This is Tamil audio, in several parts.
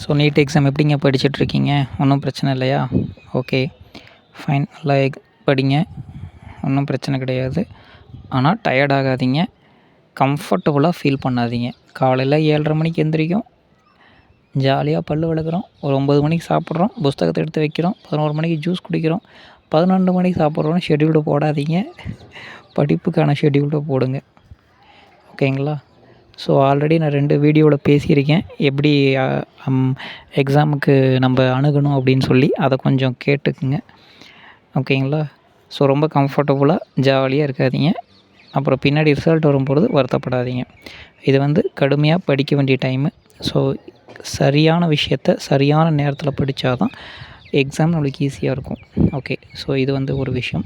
ஸோ நீட் எக்ஸாம் எப்படிங்க படிச்சிட்ருக்கீங்க? ஒன்றும் பிரச்சனை இல்லையா? Okay, fine. நல்லா படிங்க, ஒன்றும் பிரச்சனை கிடையாது. ஆனால் டயர்ட் ஆகாதீங்க, கம்ஃபர்டபுளாக ஃபீல் பண்ணாதீங்க. காலையில் 7:30 மணிக்கு எந்திரிக்கும், ஜாலியாக பல் விளக்குறோம், ஒரு 9 மணிக்கு சாப்பிட்றோம், புஸ்தகத்தை எடுத்து வைக்கிறோம், 11 மணிக்கு ஜூஸ் குடிக்கிறோம், 12 மணிக்கு சாப்பிட்றோன்னு ஷெட்யூல்டு போடாதீங்க. படிப்புக்கான ஷெட்யூல்டை போடுங்க. ஓகேங்களா? ஸோ ஆல்ரெடி நான் 2 வீடியோவில் பேசியிருக்கேன், எப்படி எக்ஸாமுக்கு நம்ம அணுகணும் அப்படின்னு சொல்லி. அதை கொஞ்சம் கேட்டுக்குங்க. ஓகேங்களா? ஸோ ரொம்ப கம்ஃபர்டபுளாக ஜாலியாக இருக்காதீங்க. அப்புறம் பின்னாடி ரிசல்ட் வரும்பொழுது வருத்தப்படாதீங்க. இது கடுமையாக படிக்க வேண்டிய டைமு. ஸோ சரியான விஷயத்த சரியான நேரத்தில் படித்தா தான் எக்ஸாம் நம்மளுக்கு ஈஸியாக இருக்கும். ஓகே, ஸோ இது ஒரு விஷயம்.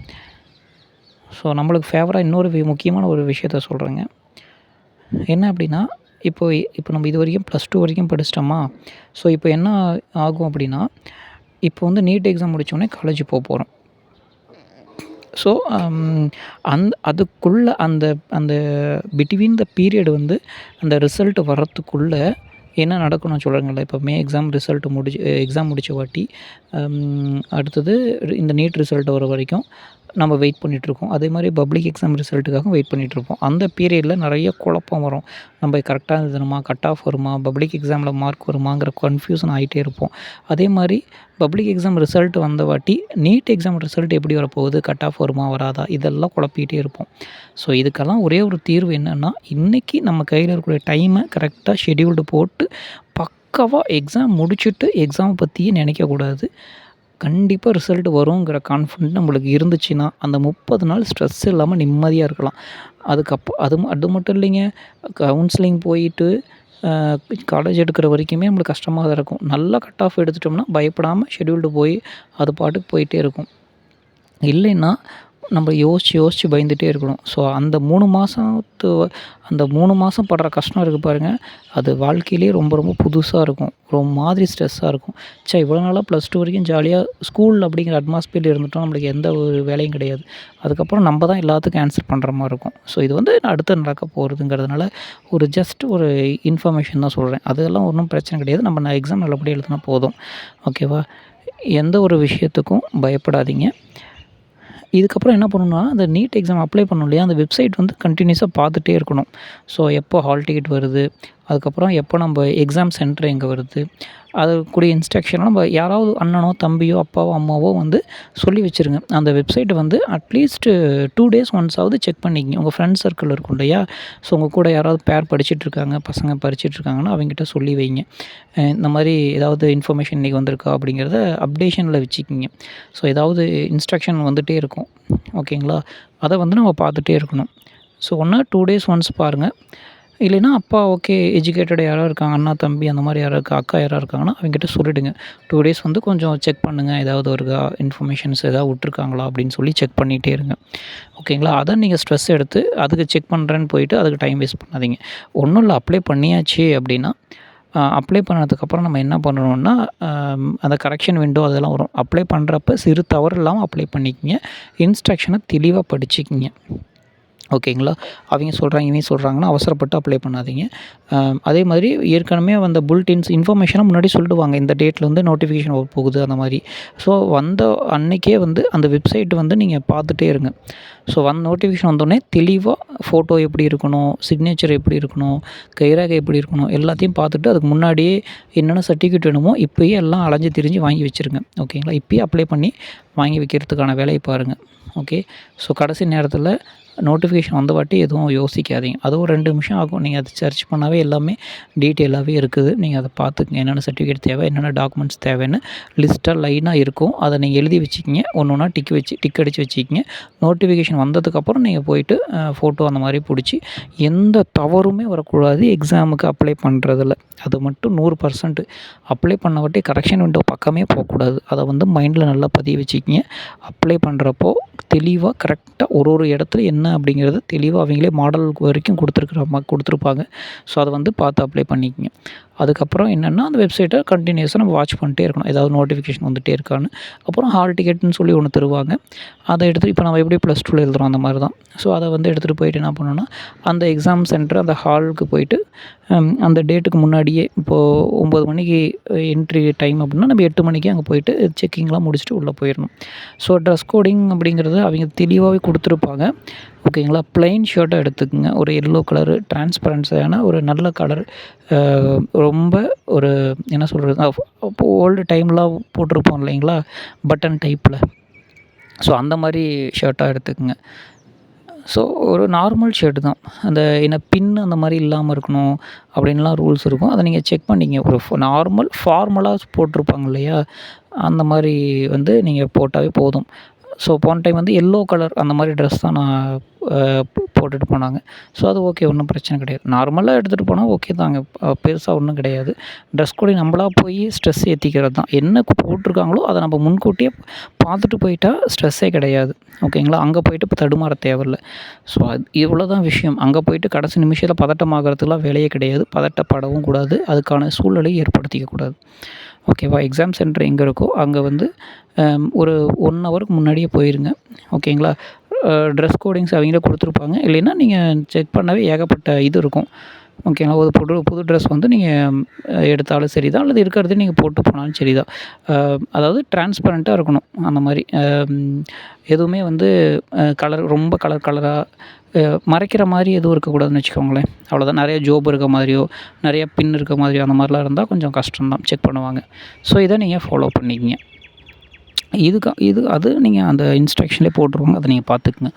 ஸோ நம்மளுக்கு ஃபேவராக இன்னொரு முக்கியமான ஒரு விஷயத்த சொல்கிறேங்க. என்ன அப்படின்னா, இப்போ நம்ம இது வரைக்கும் +2 வரைக்கும் படிச்சிட்டோமா? ஸோ இப்போ என்ன ஆகும் அப்படின்னா, இப்போ நீட் எக்ஸாம் முடித்தோடனே காலேஜ் போகிறோம். ஸோ அதுக்குள்ளே அந்த அந்த பிட்வீன் த பீரியட் அந்த ரிசல்ட் வர்றதுக்குள்ளே என்ன நடக்கும் நான் சொல்கிறேங்கல்ல. இப்போ மே எக்ஸாம் ரிசல்ட் எக்ஸாம் முடித்த வாட்டி அடுத்தது இந்த நீட் ரிசல்ட் வர வரைக்கும் நம்ம வெயிட் பண்ணிகிட்ருக்கோம். அதே மாதிரி பப்ளிக் எக்ஸாம் ரிசல்ட்டுக்காக வெயிட் பண்ணிகிட்ருப்போம். அந்த பீரியடில் நிறைய குழப்பம் வரும். நம்ம கரெக்டாக எழுதணுமா, கட் ஆஃப் வருமா, பப்ளிக் எக்ஸாமில் மார்க் வருமாங்கிற கன்ஃபியூஷன் ஆகிட்டே இருப்போம். அதே மாதிரி பப்ளிக் எக்ஸாம் ரிசல்ட் வந்த வாட்டி நீட் எக்ஸாம் ரிசல்ட் எப்படி வரப்போகுது, கட் ஆஃப் வருமா வராதா, இதெல்லாம் குழப்பிகிட்டே இருப்போம். ஸோ இதுக்கெல்லாம் ஒரே ஒரு தீர்வு என்னென்னா, இன்றைக்கி நம்ம கையில் இருக்கக்கூடிய டைமை கரெக்டாக ஷெட்யூல்டு போட்டு பக்காவாக எக்ஸாம் முடிச்சுட்டு எக்ஸாமை பற்றியே நினைக்கக்கூடாது. கண்டிப்பாக ரிசல்ட் வருங்கிற கான்ஃபிடென்ட் நம்மளுக்கு இருந்துச்சுன்னா, அந்த 30 நாள் ஸ்ட்ரெஸ் இல்லாமல் நிம்மதியாக இருக்கலாம். அது மட்டும் இல்லைங்க, கவுன்சிலிங் போயிட்டு காலேஜ் எடுக்கிற வரைக்குமே நம்மளுக்கு கஷ்டமாக தான் இருக்கும். நல்லா கட் ஆஃப் எடுத்துட்டோம்னா பயப்படாமல் ஷெட்யூல்டு போய் அது பாட்டுக்கு போயிட்டே இருக்கும். இல்லைன்னா நம்ம யோசித்து பயந்துகிட்டே இருக்கணும். ஸோ அந்த 3 மாதம் படுற கஷ்டம் இருக்குது பாருங்கள், அது வாழ்க்கையிலே ரொம்ப ரொம்ப புதுசாக இருக்கும். ஒரு மாதிரி ஸ்ட்ரெஸ்ஸாக இருக்கும். இவ்வளோ நாளாக +2 வரைக்கும் ஜாலியாக ஸ்கூல் அப்படிங்கிற அட்மாஸ்பியர் இருந்துட்டோம், நம்மளுக்கு எந்த ஒரு வேலையும் கிடையாது. அதுக்கப்புறம் நம்ம தான் எல்லாத்துக்கும் ஆன்சர் பண்ணுற மாதிரி இருக்கும். ஸோ இது அடுத்து நடக்க போகிறதுங்கிறதுனால ஜஸ்ட் ஒரு இன்ஃபர்மேஷன் தான் சொல்கிறேன். அதெல்லாம் ஒன்றும் பிரச்சனை கிடையாது. நம்ம எக்ஸாம் நல்லபடியாக எழுதினா போதும். ஓகேவா? எந்த ஒரு விஷயத்துக்கும் பயப்படாதீங்க. இதுக்கப்புறம் என்ன பண்ணணும்னா, அந்த நீட் எக்ஸாம் அப்ளை பண்ணோம் இல்லையா, அந்த வெப்சைட் கண்டினியூஸாக பார்த்துட்டே இருக்கணும். ஸோ எப்போ ஹால் டிக்கெட் வருது, அதுக்கப்புறம் எப்போ நம்ம எக்ஸாம் சென்டர் எங்கே வருது, அதுக்குரிய இன்ஸ்ட்ரக்ஷன்லாம் நம்ம யாராவது அண்ணனோ, தம்பியோ, அப்பாவோ, அம்மாவோ சொல்லி வச்சுருங்க. அந்த வெப்சைட்டை அட்லீஸ்ட் 2 டேஸ் ஒன்ஸாவது செக் பண்ணிக்கங்க. உங்கள் ஃப்ரெண்ட்ஸ் சர்க்கிள் இருக்கும் இல்லையா, ஸோ உங்கள் கூட யாராவது பேர் படிச்சுட்ருக்காங்க, பசங்க படிச்சுட்ருக்காங்கன்னா அவங்ககிட்ட சொல்லி வைங்க. இந்த மாதிரி ஏதாவது இன்ஃபர்மேஷன் இன்றைக்கி வந்திருக்கா அப்படிங்கிறத அப்டேஷனில் வச்சுக்கிங்க. ஸோ ஏதாவது இன்ஸ்ட்ரக்ஷன் வந்துகிட்டே இருக்கும். ஓகேங்களா? அதை நம்ம பார்த்துட்டே இருக்கணும். ஸோ ஒன்றா 2 டேஸ் ஒன்ஸ் பாருங்கள். இல்லைன்னா அப்பா ஓகே எஜுகேட்டட் யாராவது இருக்காங்க, அண்ணா, தம்பி அந்த மாதிரி யாராவது அக்கா யாராவது இருக்காங்கன்னா அவங்ககிட்ட சொல்லிவிடுங்க. 2 டேஸ் கொஞ்சம் செக் பண்ணுங்கள், ஏதாவது ஒரு இன்ஃபர்மேஷன்ஸ் ஏதாவது விட்ருக்காங்களா அப்படின்னு சொல்லி செக் பண்ணிகிட்டே இருங்க. ஓகேங்களா? அதை நீங்கள் ஸ்ட்ரெஸ் எடுத்து அதுக்கு செக் பண்ணுறேன்னு போயிட்டு அதுக்கு டைம் வேஸ்ட் பண்ணாதீங்க. ஒன்றும் இல்லை, அப்ளை பண்ணியாச்சு அப்படின்னா அப்ளை பண்ணதுக்கப்புறம் நம்ம என்ன பண்ணணும்னா, அந்த கரெக்ஷன் விண்டோ அதெல்லாம் வரும். அப்ளை பண்ணுறப்ப சிறு தவறு இல்லாமல் அப்ளை பண்ணிக்கங்க. இன்ஸ்ட்ரக்ஷனை தெளிவாக படிச்சுக்கிங்க. ஓகேங்களா? அவங்க சொல்கிறாங்க, இவங்க சொல்கிறாங்கன்னா அவசரப்பட்டு அப்ளை பண்ணாதீங்க. அதே மாதிரி ஏற்கனவே வந்த புல்லட்டின்ஸ் இன்ஃபர்மேஷனை முன்னாடி சொல்லிடுவாங்க, இந்த டேட்டில் நோட்டிஃபிகேஷன் போகுது அந்த மாதிரி. ஸோ வந்த அன்றைக்கே அந்த வெப்சைட் நீங்கள் பார்த்துட்டே இருங்க. ஸோ நோட்டிஃபிகேஷன் வந்தோடனே தெளிவாக ஃபோட்டோ எப்படி இருக்கணும், சிக்னேச்சர் எப்படி இருக்கணும், கைரேகை எப்படி இருக்கணும், எல்லாத்தையும் பார்த்துட்டு அதுக்கு முன்னாடியே என்னென்ன சர்டிஃபிகேட் வேணுமோ இப்போயே எல்லாம் அலைஞ்சு திரிஞ்சு வாங்கி வச்சுருங்க. ஓகேங்களா? இப்போயே அப்ளை பண்ணி வாங்கி வைக்கிறதுக்கான வேலையை பாருங்கள். ஓகே. ஸோ கடைசி நேரத்தில் நோட்டிஃபிகேஷன் வந்த வாட்டி எதுவும் யோசிக்காதீங்க. அது ஒரு 2 நிமிஷம் ஆகும். நீங்கள் அதை சர்ச் பண்ணாவே எல்லாமே டீட்டெயிலாகவே இருக்குது. நீங்கள் அதை பார்த்துக்குங்க. என்னென்ன சர்டிஃபிகேட் தேவை, என்னென்ன டாக்குமெண்ட்ஸ் தேவைன்னு லிஸ்ட்டாக லைனாக இருக்கும். அதை நீங்கள் எழுதி வச்சுக்கிங்க. ஒன்று டிக் அடித்து வச்சுக்கிங்க. நோட்டிஃபிகேஷன் வந்ததுக்கப்புறம் நீங்கள் போயிட்டு ஃபோட்டோ அந்த மாதிரி பிடிச்சி, எந்த தவறுமே வரக்கூடாது எக்ஸாமுக்கு அப்ளை பண்ணுறதில்ல. அது மட்டும் 100% அப்ளை பண்ண வாட்டி கரெக்ஷன் விண்டோ பக்கமே போகக்கூடாது. அதை மைண்டில் நல்லா பதிய வச்சுக்கிங்க. அப்ளை பண்ணுறப்போ தெளிவாக கரெக்டாக ஒரு இடத்துல என்ன அப்படிங்கிறது தெளிவாக அவங்களே மாடல் வரைக்கும் கொடுத்துருப்பாங்க. ஸோ அதை வந்து பார்த்து அப்ளை பண்ணிக்கங்க. அதுக்கப்புறம் என்னென்னா அந்த வெப்சைட்டை கண்டினியூஸாக நம்ம வாட்ச் பண்ணிட்டே இருக்கணும். ஏதாவது நோட்டிஃபிகேஷன் வந்துகிட்டே இருக்கான்னு. அப்புறம் ஹால் டிக்கெட்னு சொல்லி ஒன்று தருவாங்க. அதை எடுத்து இப்போ நம்ம எப்படி +2ல எழுதுகிறோம் அந்த மாதிரி தான். ஸோ அதை வந்து எடுத்துகிட்டு போயிட்டு என்ன பண்ணணும்னா அந்த எக்ஸாம் சென்டர் அந்த ஹாலுக்கு போயிட்டு அந்த டேட்டுக்கு முன்னாடியே இப்போது 9 மணிக்கு என்ட்ரி டைம் அப்படின்னா நம்ம 8 மணிக்கு அங்கே போயிட்டு செக்கிங்லாம் முடிச்சுட்டு உள்ளே போயிடணும். ஸோ ட்ரெஸ் கோடிங் அப்படிங்கிறது அவங்க தெளிவாகவே கொடுத்துருப்பாங்க. ஓகேங்களா. ப்ளைன் ஷர்ட்டாக எடுத்துக்கோங்க. ஒரு எல்லோ கலரு டிரான்ஸ்பரன்ஸியான ஒரு நல்ல கலர், ரொம்ப ஒரு என்ன சொல்கிறது, அப்போ ஓல்டு டைம்லாம் போட்டிருப்போம் இல்லைங்களா பட்டன் டைப்பில். ஸோ அந்த மாதிரி ஷர்ட்டாக எடுத்துக்கோங்க. ஸோ ஒரு நார்மல் ஷர்ட்டு தான். அந்த என்ன பின் அந்த மாதிரி இல்லாமல் இருக்கணும் அப்படின்லாம் ரூல்ஸ் இருக்கும். அதை நீங்கள் செக் பண்ணிக்கங்க. ஒரு நார்மல் ஃபார்மலாக போட்டிருப்பாங்க இல்லையா, அந்த மாதிரி வந்து நீங்கள் போட்டாவே போதும். ஸோ போன டைம் வந்து எல்லோ கலர் அந்த மாதிரி ட்ரெஸ் தான் நான் போட்டுட்டு போனாங்க. ஸோ அது ஓகே, ஒன்றும் பிரச்சனை கிடையாது. நார்மலாக எடுத்துகிட்டு போனால் ஓகே தாங்க, பெருசாக ஒன்றும் கிடையாது. ட்ரெஸ் கோடிங் நம்மளா போய் ஸ்ட்ரெஸ் ஏற்றிக்கிறது தான். என்ன போட்டிருக்காங்களோ அதை நம்ம முன்கூட்டியே பார்த்துட்டு போயிட்டா ஸ்ட்ரெஸ்ஸே கிடையாது. ஓகேங்களா. அங்கே போயிட்டு இப்போ தடுமாற தேவையில்ல. ஸோ அது இவ்வளோ தான் விஷயம். அங்கே போயிட்டு கடைசி நிமிஷத்தில் பதட்டமாகறதுக்குலாம் வேலையே கிடையாது. பதட்டப்படவும் கூடாது. அதுக்கான சூழ்நிலையை ஏற்படுத்திக்கக்கூடாது. ஓகேவா. எக்ஸாம் சென்டர் எங்கே இருக்கோ அங்கே வந்து ஒரு 1 ஹவருக்கு முன்னாடியே போயிருங்க. ஓகேங்களா. ட்ரெஸ் கோடிங்ஸ் அவங்களே கொடுத்துருப்பாங்க. இல்லைன்னா நீங்கள் செக் பண்ணவே ஏகப்பட்ட இது இருக்கும். ஓகேங்களா. ஒரு புது ட்ரெஸ் வந்து நீங்கள் எடுத்தாலும் சரி தான், அல்லது இருக்கிறதே நீங்கள் போட்டு போனாலும் சரி தான். அதாவது டிரான்ஸ்பரண்ட்டாக இருக்கணும். அந்த மாதிரி எதுவுமே வந்து ரொம்ப கலராக மறைக்கிற மாதிரி எதுவும் இருக்கக்கூடாதுன்னு வச்சுக்கோங்களேன். அவ்வளோதான். நிறைய ஜோப் இருக்க மாதிரியோ, நிறைய பின் இருக்க மாதிரியோ அந்த மாதிரிலாம் இருந்தால் கொஞ்சம் கஷ்டம் தான், செக் பண்ணுவாங்க. ஸோ இதை நீங்கள் ஃபாலோ பண்ணிக்கங்க. அது நீங்கள் அந்த இன்ஸ்ட்ரக்ஷன்லேயே போட்டுருவாங்க. அதை நீங்கள் பார்த்துக்குங்க.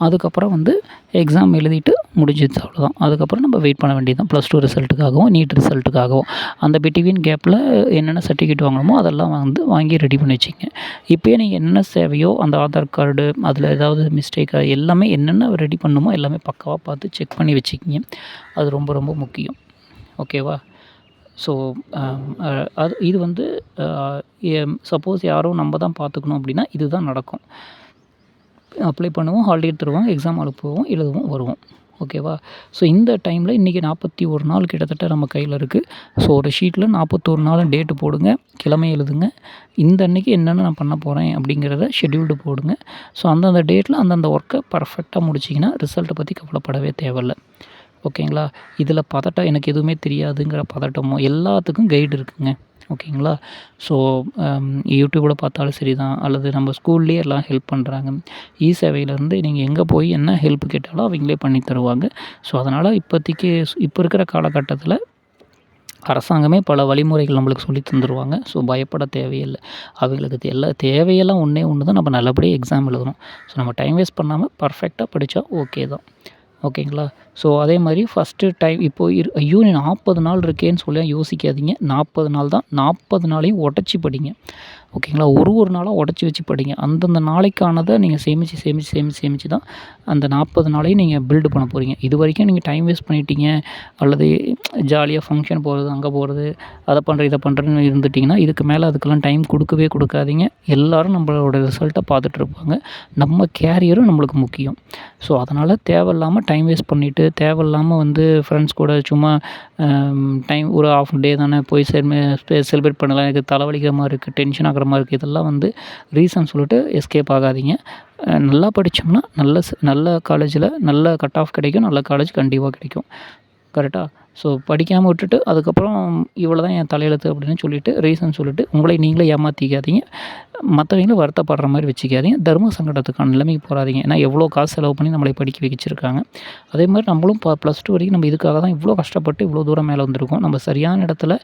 அதுக்கப்புறம் வந்து எக்ஸாம் எழுதிட்டு முடிஞ்சிடுச்சு, அவ்வளோதான். அதுக்கப்புறம் நம்ம வெயிட் பண்ண வேண்டியது தான் +2 ரிசல்ட்டுக்காகவும் நீட் ரிசல்ட்டுக்காகவும். அந்த பிட்வீன் கேப்பில் என்னென்ன சர்டிஃபிகேட் வாங்கணுமோ அதெல்லாம் வந்து வாங்கி ரெடி பண்ணி வச்சுக்கங்க. இப்போயே நீங்கள் என்னென்ன தேவையோ அந்த ஆதார் கார்டு, அதில் ஏதாவது மிஸ்டேக்கா எல்லாமே என்னென்ன ரெடி பண்ணணுமோ எல்லாமே பக்காவாக பார்த்து செக் பண்ணி வச்சுக்கிங்க. அது ரொம்ப ரொம்ப முக்கியம். ஓகேவா. ஸோ இது வந்து சப்போஸ் யாரும் நம்ம தான் பார்த்துக்கணும் அப்படின்னா இதுதான் நடக்கும். அப்ளை பண்ணுவோம், ஹால் டிக்கெட் தருவாங்க, எக்ஸாம் ஹாலுக்கு போவோம், எழுதுவோம், வருவோம். ஓகேவா. ஸோ இந்த டைமில் இன்றைக்கி 41 நாள் கிட்டத்தட்ட நம்ம கையில் இருக்குது. ஸோ ஒரு ஷீட்டில் 41 நாள் டேட்டு போடுங்க, கிழமை எழுதுங்க. இந்த அன்றைக்கி என்னென்ன நான் பண்ண போகிறேன் அப்படிங்கிறத ஷெட்யூல்டு போடுங்க. ஸோ அந்தந்த டேட்டில் அந்தந்த ஒர்க்கை பர்ஃபெக்டாக முடிச்சிங்கன்னா ரிசல்ட்டை பற்றி கவலைப்படவே தேவையில்ல. ஓகேங்களா. இதில் பதட்டம் எனக்கு எதுவுமே தெரியாதுங்கிற பதட்டமோ எல்லாத்துக்கும் கைடு இருக்குங்க. ஓகேங்களா. ஸோ யூடியூப்பில் பார்த்தாலும் சரி தான், அல்லது நம்ம ஸ்கூல்லேயே எல்லாம் ஹெல்ப் பண்ணுறாங்க. சேவையிலேருந்து நீங்கள் எங்கே போய் என்ன ஹெல்ப் கேட்டாலும் அவங்களே பண்ணி தருவாங்க. ஸோ அதனால் இப்போதைக்கு இப்போ இருக்கிற காலகட்டத்தில் அரசாங்கமே பல வழிமுறைகள் நம்மளுக்கு சொல்லி தந்துடுவாங்க. ஸோ பயப்பட தேவையில்லை. அவங்களுக்கு தேவையெல்லாம் ஒன்றே ஒன்று தான், நம்ம நல்லபடியாக எக்ஸாம் எழுதணும். ஸோ நம்ம டைம் வேஸ்ட் பண்ணாமல் பர்ஃபெக்டாக படித்தா ஓகே தான். ஓகேங்களா. ஸோ அதே மாதிரி ஃபஸ்ட்டு டைம் இப்போது ஐயோ 40 நாள் இருக்கேன்னு சொல்லி யோசிக்காதீங்க. 40 நாள் தான். 40 நாளையும் உடச்சி படிங்க. ஓகேங்களா. ஒரு நாளாக உடச்சி வச்சு படிங்க. அந்தந்த நாளைக்கானதை நீங்கள் சேமித்து தான் அந்த 40 நாளையும் நீங்கள் பில்டு பண்ண போகிறீங்க. இது வரைக்கும் நீங்கள் டைம் வேஸ்ட் பண்ணிட்டீங்க, அல்லது ஜாலியாக ஃபங்க்ஷன் போகிறது, அங்கே போகிறது, அதை பண்ணுறேன் இதை பண்ணுறேன்னு இருந்துட்டிங்கன்னா இதுக்கு மேலே அதுக்கெல்லாம் டைம் கொடுக்காதீங்க. எல்லோரும் நம்மளோட ரிசல்ட்டை பார்த்துட்டு இருப்பாங்க. நம்ம கேரியரும் நம்மளுக்கு முக்கியம். ஸோ அதனால் தேவையில்லாமல் டைம் வேஸ்ட் பண்ணிவிட்டு, தேவையில்லாமல் வந்து ஃப்ரெண்ட்ஸ் கூட சும்மா டைம் ஒரு ஆஃப் டே தானே போய் செலிப்ரேட் பண்ணலாம், எனக்கு தலைவலிக்கிற மாதிரி இருக்குது, டென்ஷன் ஆகிற மாதிரி இருக்குது, இதெல்லாம் வந்து ரீசன் சொல்லிட்டு எஸ்கேப் ஆகாதீங்க. நல்லா படித்தோம்னா நல்ல காலேஜில் நல்ல கட் ஆஃப் கிடைக்கும், நல்ல காலேஜ் கண்டிப்பாக கிடைக்கும். கரெக்டாக. ஸோ படிக்காமல் விட்டுட்டு அதுக்கப்புறம் இவ்வளோ தான் என் தலையெழுத்து அப்படின்னு சொல்லிவிட்டு ரீசன் சொல்லிவிட்டு உங்களை நீங்களே ஏமாற்றிக்காதீங்க. மற்றவங்களும் வருத்தப்படுற மாதிரி வச்சுக்காதீங்க. தர்ம சங்கடத்துக்கான நிலைமைக்கு போகாதீங்க. ஏன்னா எவ்வளோ காசு செலவு பண்ணி நம்மளை படிக்க வச்சிருக்காங்க. அதே மாதிரி நம்மளும் +2 வரைக்கும் நம்ம இதுக்காக தான் இவ்வளோ கஷ்டப்பட்டு இவ்வளோ தூரம் மேலே வந்திருக்கோம். நம்ம சரியான இடத்துல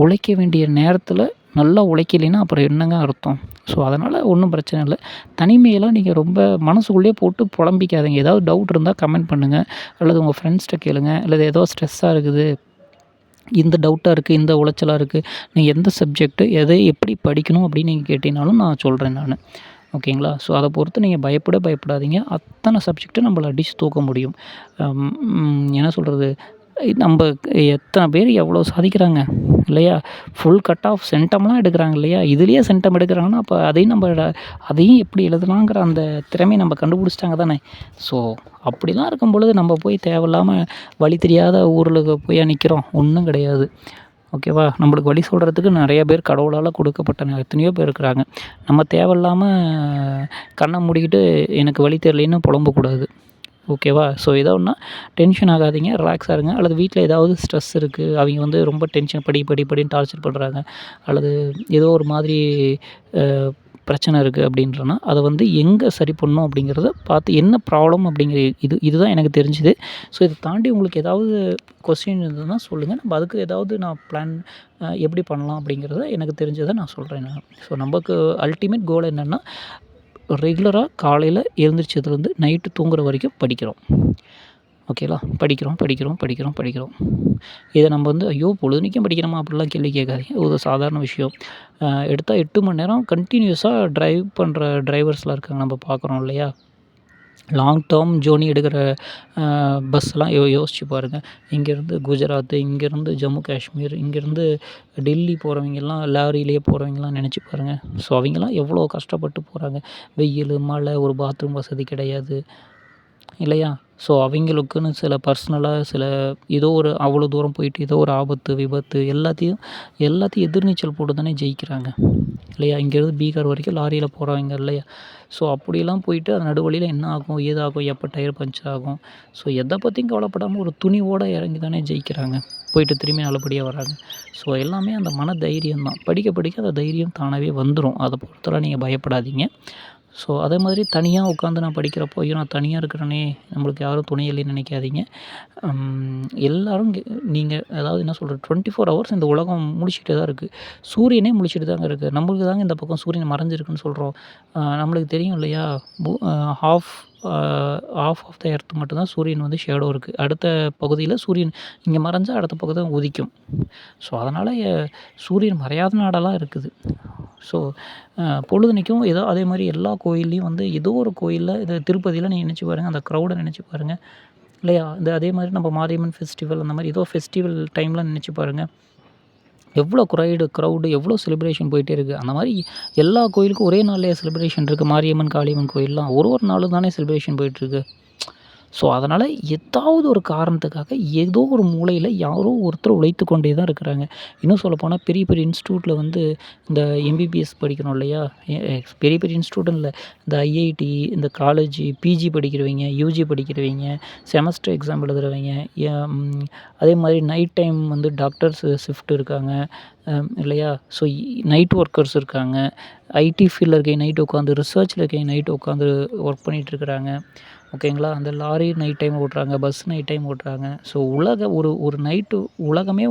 உழைக்க வேண்டிய நேரத்தில் நல்லா உழைக்கலைன்னா அப்புறம் என்னங்க அர்த்தம். ஸோ அதனால் ஒன்றும் பிரச்சனை இல்லை. தனிமையெல்லாம் நீங்கள் ரொம்ப மனசுக்குள்ளேயே போட்டு புலம்பிக்காதீங்க. ஏதாவது டவுட் இருந்தால் கமெண்ட் பண்ணுங்கள், அல்லது உங்கள் ஃப்ரெண்ட்ஸ்கிட்ட கேளுங்க. அல்லது ஏதோ ஸ்ட்ரெஸ்ஸாக இருக்குது, இந்த டவுட்டாக இருக்குது, இந்த உளைச்சலாக இருக்குது, நீங்கள் எந்த சப்ஜெக்ட்டு எதை எப்படி படிக்கணும் அப்படின்னு நீங்கள் கேட்டிங்கனாலும் நான் சொல்கிறேன் நான். ஓகேங்களா. ஸோ அதை பொறுத்து நீங்கள் பயப்படாதீங்க. அத்தனை சப்ஜெக்ட்டு நம்மள அடித்து தூக்க முடியும். என்ன சொல்கிறது, நம்ப எத்தனை பேர் எவ்வளோ சாதிக்கிறாங்க இல்லையா? ஃபுல் கட் ஆஃப் சென்டம்லாம் எடுக்கிறாங்க இல்லையா? இதுலேயே சென்டம் எடுக்கிறாங்கன்னா, அப்போ அதையும் எப்படி எழுதலாங்கிற அந்த திறமைய நம்ம கண்டுபிடிச்சிட்டாங்க தானே! ஸோ, அப்படிலாம் இருக்கும் பொழுது நம்ம போய் தேவையில்லாம வழி தெரியாத ஊர்ல போயா நிற்கிறோம்? ஒன்றும் கிடையாது. ஓகேவா? நம்மளுக்கு வழி சொல்றதுக்கு நெறைய பேர் கடவுளால கொடுக்கப்பட்ட எத்தனையோ பேர் இருக்கிறாங்க. நம்ம தேவையில்லாம கண்ண மூடிக்கிட்டு எனக்கு வழி தெரியலைன்னு புலம்பக்கூடாது. ஓகேவா? ஸோ ஏதோ ஒண்ணுனா டென்ஷன் ஆகாதீங்க. ரிலாக்ஸா இருங்க. அல்லது வீட்ல ஏதாவது ஸ்ட்ரெஸ் இருக்குது. அவிங்க வந்து ரொம்ப டென்ஷன் படின்னு டார்ச்சர் பண்றாங்க. அல்லது ஏதோ ஒரு மாதிரி அ பிரச்சனை இருக்குது அப்படின்றனா, அத வந்து எங்க சரி பண்ணணும் அப்படிங்கிறத பார்த்து என்ன ப்ராப்ளம் அப்படிங்கிற இதுதான் எனக்கு தெரிஞ்சுது. ஸோ இத தாண்டி உங்களுக்கு ஏதாவது கொஸ்டின் இருந்ததுன்னா சொல்லுங்க. நம்ம அதுக்கு ஏதாவது நான் பிளான் எப்படி பண்ணலாம் அப்படிங்கிறத எனக்கு தெரிஞ்சத நான் சொல்றேன் நானு. ஸோ நமக்கு அல்டிமேட் கோல் என்னன்னா, ரெகுலரா காலையில எழுந்திரிச்சதுலேருந்து நைட்டு தூங்குற வரைக்கும் படிக்கிறோம். ஓகேங்களா? படிக்கிறோம். இத நம்ம வந்து ஐயோ! பொழுதன்னைக்கும் படிக்கணுமா? அப்படிலாம் கேள்வி கேட்காதீங்க. ஒரு சாதாரண விஷயம். எடுத்தா 8 மணி நேரம் கன்டினியூஸா டிரைவ் பண்ற டிரைவர்ஸ்லாம் இருக்காங்க. நம்ம பார்க்குறோம் இல்லையா? லாங் டேர்ம் ஜோர்னி எடுக்கிற பஸ்லாம் யோசிச்சு பாருங்க. இங்கேருந்து குஜராத், இங்கேருந்து ஜம்மு காஷ்மீர், இங்கேருந்து டெல்லி போகிறவங்கலாம் லாரியிலேயே போகிறவங்கலாம் நெனச்சு பாருங்க. ஸோ அவங்கலாம் எவ்வளோ கஷ்டப்பட்டு போகிறாங்க. வெயில், மழை, ஒரு பாத்ரூம் வசதி கிடையாது. இல்லையா? ஸோ அவங்களுக்குன்னு சில பர்சனலாக ஏதோ ஒரு அவ்வளோ தூரம் போயிட்டு ஏதோ ஒரு ஆபத்து, விபத்து எல்லாத்தையும் எதிர்நீச்சல் போட்டு தானே ஜெயிக்கிறாங்க. இல்லையா? இங்கேருந்து பீகார் வரைக்கும் லாரியில் போகிறவங்க இல்லையா? ஸோ அப்படிலாம் போயிட்டு அது நடுவழியில என்ன ஆகும்? ஏதாகும்? எப்போ டயர் பஞ்சர் ஆகும்? ஸோ எதை பற்றியும் கவலைப்படாமல் ஒரு துணிவோட இறங்கி தானே ஜெயிக்கிறாங்க. போயிட்டு திரும்பி நல்லபடியாக வராங்க. ஸோ எல்லாமே அந்த மன தைரியம் தான். படிக்க படிக்க அந்த தைரியம் தானாகவே வந்துரும். அதை பொறுத்தவரை நீங்கள் பயப்படாதீங்க. ஸோ அதே மாதிரி தனியா உட்காந்து நான் படிக்கிறப்போ, ஐயோ! நான் தனியா இருக்கிறேனே! நம்மளுக்கு யாரும் துணை இல்லைன்னு நினைக்காதீங்க. எல்லாரும் நீங்க அதாவது என்ன சொல்றது 24 ஹவர்ஸ் இந்த உலகம் முழிச்சுட்டே தான் இருக்கு. சூரியனே முழிச்சுட்டு தாங்க இருக்கு. நம்மளுக்கு தாங்க இந்த பக்கம் சூரியன் மறைஞ்சிருக்குன்னு சொல்றோம். நம்மளுக்கு தெரியும் இல்லையா? பூ a half of of the earth மட்டும் தான் சூரியன் வந்து ஷேடோ இருக்கு. அடுத்த பகுதியில சூரியன் இங்க மறைஞ்சா அடுத்த பக்கம் தான் உதிக்கும். ஸோ அதனால சூரியன் மறையாத நாடெல்லாம் இருக்குது. ஸோ பொழுதன்னைக்கும் ஏதோ அதே மாரி எல்லா கோயில்லையும் வந்து ஏதோ ஒரு கோயில்ல இது திருப்பதியில நீங்க நெனச்சு பாருங்க. அந்த க்ரௌட நெனச்சு பாருங்க. இல்லையா? அதே மாரி நம்ம மாரியம்மன் ஃபெஸ்டிவல் அந்த மாரி ஏதோ ஃபெஸ்டிவல் டைம்லாம் நெனச்சு பாருங்க. எவ்வளோ க்ரௌடு எவ்வளோ செலிப்ரேஷன் போயிட்டே இருக்கு. அந்த மாரி எல்லா கோயிலுக்கும் ஒரே நாள்லயா செலிப்ரேஷன் இருக்கு. மாரியம்மன், காளியம்மன் கோயில்லாம் ஒரு நாளும் தானே செலிப்ரேஷன் போயிட்டுருக்கு. ஸோ அதனால ஏதாவது ஒரு காரணத்துக்காக ஏதோ ஒரு மூலையில யாரோ ஒருத்தர் உழைத்து கொண்டே தான் இருக்கிறாங்க. இன்னும் சொல்லப்போனா பெரிய பெரிய இன்ஸ்டிடியூட்ல வந்து இந்த எம்பிபிஎஸ் படிக்கிறோம் இல்லையா? பெரிய பெரிய இன்ஸ்டிடியூட்னு இல்ல. இந்த ஐஐடி, இந்த காலேஜ், பிஜி படிக்கிறவைங்க, யூஜி படிக்கிறவைங்க, செமஸ்டர் எக்ஸாம் எழுதுறவைங்க, அதே மாரி நைட் டைம் வந்து டாக்டர்ஸ் ஷிஃப்ட் இருக்காங்க. இல்லையா? ஸோ நைட் ஒர்க்கர்ஸ் இருக்காங்க. ஐடி ஃபீல்ட்ல இருக்கவைங்க நைட் உட்காந்து ரிசர்ச்ல இருக்கவைங்க நைட் உட்காந்து ஒர்க் பண்ணிட்டு இருக்கிறாங்க. ஓகேங்களா? அந்த லாரி நைட் டைம் ஓட்டுறாங்க. பஸ் நைட் டைம் ஓட்டுறாங்க. ஸோ ஒரு நைட்டு உலகமே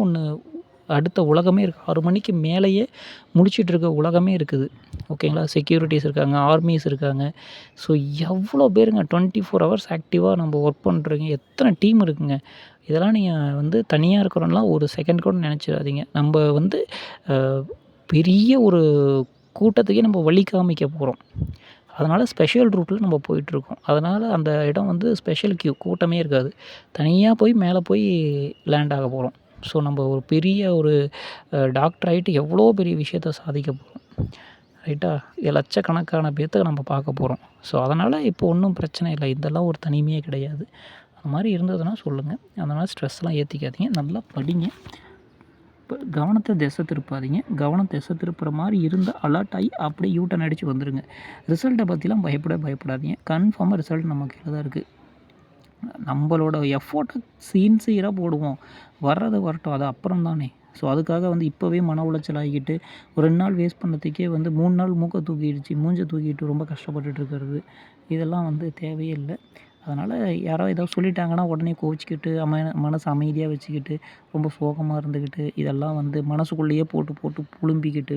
அடுத்த உலகமே இருக்கு. 6 மணிக்கு மேலேயே முழிச்சிட்டு இருக்க உலகமே இருக்குது. ஓகேங்களா? செக்யூரிட்டீஸ் இருக்காங்க, ஆர்மிஸ் இருக்காங்க. ஸோ எவ்வளோ பேருங்க 24 ஹவர்ஸ் ஆக்டிவா நம்ம ஒர்க் பண்ணுறீங்க. எத்தனை டீம் இருக்குங்க. இதெல்லாம் நீங்க வந்து தனியா இருக்கிறோம்லாம் ஒரு செகண்ட் கூட நெனச்சிடாதீங்க. நம்ப வந்து அ பெரிய ஒரு கூட்டத்துக்கே நம்ம வழி காமிக்க போறோம். அதனால ஸ்பெஷல் ரூட்ல நம்ம போயிட்டுருக்கோம். அதனால அந்த இடம் வந்து ஸ்பெஷல் கியூ கூட்டமே இருக்காது. தனியா மேல போய் லேண்ட் ஆக போறோம். ஸோ நம்ம ஒரு பெரிய ஒரு டாக்டர் ஆயிட்டு எவ்வளோ பெரிய விஷயத்த சாதிக்க போறோம். ரைட்டா? லட்சக்கணக்கான பேத்த நம்ம பார்க்க போறோம். ஸோ அதனால இப்போ ஒண்ணும் பிரச்சனை இல்ல. இதெல்லாம் ஒரு தனிமையே கிடையாது. அந்த மாரி இருந்ததுன்னா சொல்லுங்க. அந்த மாரி ஸ்ட்ரெஸ்லாம் ஏத்திக்காதீங்க. நல்லா படிங்க. கவனத்த திசை திருப்பாதீங்க. கவனம் திசை திருப்புற மாரி இருந்தா அலர்ட் ஆகி அப்படியே யூ டர்ன் அடிச்சு வந்துருங்க. ரிசல்ட்ட பத்திலாம் பயப்படாதீங்க. கன்ஃபார்மா ரிசல்ட் நம்ம கையில தான் இருக்கு. நம்மளோட எஃபோர்ட்ட சின்சியரா போடுவோம். வர்றது வரட்டும். அது அப்புறம் தானே. ஸோ அதுக்காக வந்து இப்போவே மன உளைச்சல் ஆகிக்கிட்டு, ஒரு 2 நாள் வேஸ்ட் பண்ணதுக்கே வந்து 3 நாள் மூக்க தூக்கிடுச்சு, மூஞ்ச தூக்கிட்டு ரொம்ப கஷ்டப்பட்டுட்டு இருக்கிறது. இதெல்லாம் வந்து தேவையே இல்ல. அதனால யாரோ ஏதோ சொல்லிட்டாங்கன்னா உடனே கோவிச்சுக்கிட்டு, மனச அமைதியா வச்சுக்கிட்டு, ரொம்ப சோகமா இருந்துக்கிட்டு, இதெல்லாம் வந்து மனசுக்குள்ளேயே போட்டு போட்டு புழும்பிக்கிட்டு,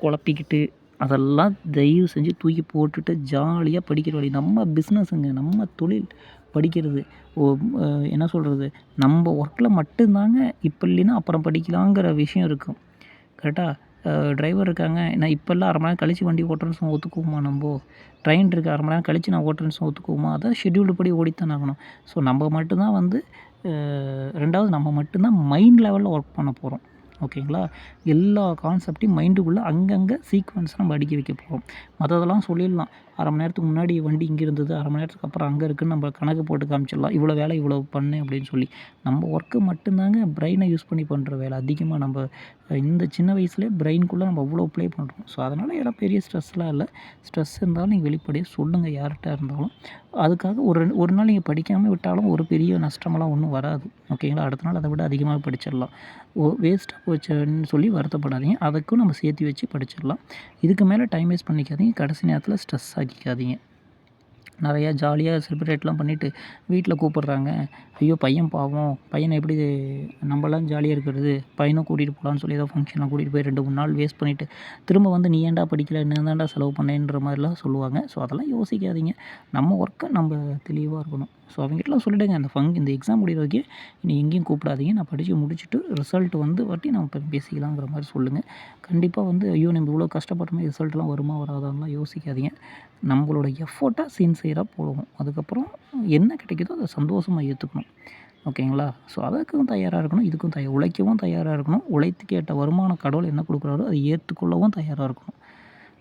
குழப்பிக்கிட்டு, அதெல்லாம் தயவு செஞ்சு தூக்கி போட்டுட்டு ஜாலியா படிக்கிற வழி. நம்ம பிஸ்னஸுங்க, நம்ம தொழில் படிக்கிறது. ஓ என்ன சொல்றது? நம்ப ஒர்க்ல மட்டும் தாங்க இப்ப இல்லைன்னா அப்புறம் படிக்கலாங்கிற விஷயம் இருக்கும். கரெக்டா? டிரைவர் இருக்காங்க. நான் இப்போல்லாம் 1/2 மணி நேரம் கழிச்சு வண்டி ஓட்டுறேன்னு சொன்னா ஒத்துக்குவோமா நம்போ? ட்ரெயின் இருக்கு 1/2 மணி நேரம் கழிச்சு நான் ஓட்டுறேன்னு சொன்னா ஒத்துக்குவோமா? அதான் ஷெட்யூல்டு படி ஓடித்தானே ஆகணும். ஸோ நம்ம மட்டும் தான் வந்து 2வது நம்ம மட்டும்தான் மைண்ட் லெவலில் ஒர்க் பண்ண போகிறோம். ஓகேங்களா? எல்லா கான்செப்ட்டையும் மைண்டுக்குள்ளே அங்கங்கே சீக்வென்ஸாக நம்ம அடுக்கி வைக்க போகிறோம். மற்றதெல்லாம் சொல்லிடலாம். 1/2 மணி நேரத்துக்கு முன்னாடி வண்டி இங்கே இருந்தது, 1/2 மணி நேரத்துக்கு அப்புறம் அங்கே இருக்குதுன்னு நம்ம கணக்கு போட்டு காமிச்சிடலாம். இவ்வளோ வேலை இவ்வளோ பண்ணேன் அப்படின்னு சொல்லி. நம்ம ஒர்க்கு மட்டும்தாங்க பிரெயினை யூஸ் பண்ணி பண்ணுற வேலை. அதிகமாக நம்ம இந்த சின்ன வயசுலேயே பிரெயினுக்குள்ளே நம்ம அவ்வளோ ப்ளே பண்ணுறோம். ஸோ அதனால் எல்லாம் பெரிய ஸ்ட்ரெஸ்லாம் இல்லை. ஸ்ட்ரெஸ் இருந்தாலும் நீங்கள் வெளிப்படையாக சொல்லுங்கள் யார்கிட்ட இருந்தாலும். அதுக்காக ஒரு நாள் நீங்கள் படிக்காமல் விட்டாலும் ஒரு பெரிய நஷ்டமெல்லாம் ஒன்றும் வராது. ஓகேங்களா? அடுத்த நாள் அதை விட அதிகமாக படிச்சிடலாம். வேஸ்ட்டாக போச்சுன்னு சொல்லி வருத்தப்படாதீங்க. அதுக்கும் நம்ம சேர்த்து வச்சு படிச்சிடலாம். இதுக்கு மேலே டைம் வேஸ்ட் பண்ணிக்காதீங்க. கடைசி நேரத்தில் ஸ்ட்ரெஸ் ஆக்கிக்காதீங்க. நிறையா ஜாலியாக செலிப்ரேட்லாம் பண்ணிவிட்டு வீட்டில் கூப்பிட்றாங்க. ஐயோ பையன் பாவம், பையனை எப்படி நம்மலாம் ஜாலியாக இருக்கிறது, பையனும் கூட்டிகிட்டு போகலான்னு சொல்லி ஏதோ ஃபங்க்ஷன்லாம் கூட்டிகிட்டு போய் 2, 3 நாள் வேஸ்ட் பண்ணிவிட்டு திரும்ப வந்து நீ ஏன்டா படிக்கல, என்ன தான்டா செலவு பண்ணேன்ற மாதிரிலாம் சொல்லுவாங்க. ஸோ அதெல்லாம் யோசிக்காதீங்க. நம்ம ஒர்க்கை நம்ம தெளிவாக இருக்கணும். ஸோ அவங்ககிட்டலாம் சொல்லிவிடுங்க, இந்த எக்ஸாம் முடிகிற வரைக்கும் இனி எங்கேயும் கூப்பிடாதீங்க, நான் படித்து முடிச்சுட்டு ரிசல்ட் வந்து வாட்டி நம்ம பேசிக்கலாங்கிற மாதிரி சொல்லுங்கள். கண்டிப்பாக வந்து ஐயோ நம்ம இவ்வளோ கஷ்டப்பட்டோமே ரிசல்ட்லாம் வருமா வராதான்லாம் யோசிக்காதீங்க. நம்மளோட எஃபோர்ட்டை சின்சியராக போடுவோம். அதுக்கப்புறம் என்ன கிடைக்குதோ அதை சந்தோஷமாக ஏற்றுக்கணும். ஓகேங்களா? ஸோ அதுக்கும் தயாராக இருக்கணும், இதுக்கும் உழைக்கவும் தயாராக இருக்கணும். உழைத்துக்கு ஏற்ற வருமானம் கடவுள் என்ன கொடுக்குறாரோ அதை ஏற்றுக்கொள்ளவும் தயாராக இருக்கணும்.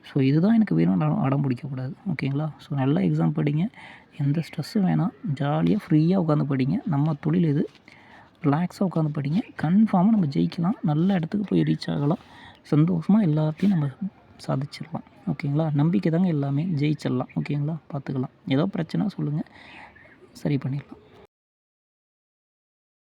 ஸோ இதுதான் எனக்கு வேணும்னு அடம் பிடிக்கக்கூடாது. ஓகேங்களா? ஸோ நல்லா எக்ஸாம் படிங்க. எந்த ஸ்ட்ரெஸ்ஸும் வேணாம். ஜாலியாக ஃப்ரீயாக உட்காந்து படிங்க. நம்ம தொழில் இது. ரிலாக்ஸாக உட்காந்து படிங்க. கன்ஃபார்மாக நம்ம ஜெயிக்கலாம். நல்ல இடத்துக்கு போய் ரீச் ஆகலாம். சந்தோஷமாக எல்லாத்தையும் நம்ம சாதிச்சிடலாம். ஓகேங்களா? நம்பிக்கை தாங்க எல்லாமே. ஜெயிச்சிடலாம். ஓகேங்களா? பார்த்துக்கலாம். ஏதோ பிரச்சனை சொல்லுங்கள், சரி பண்ணிடலாம்.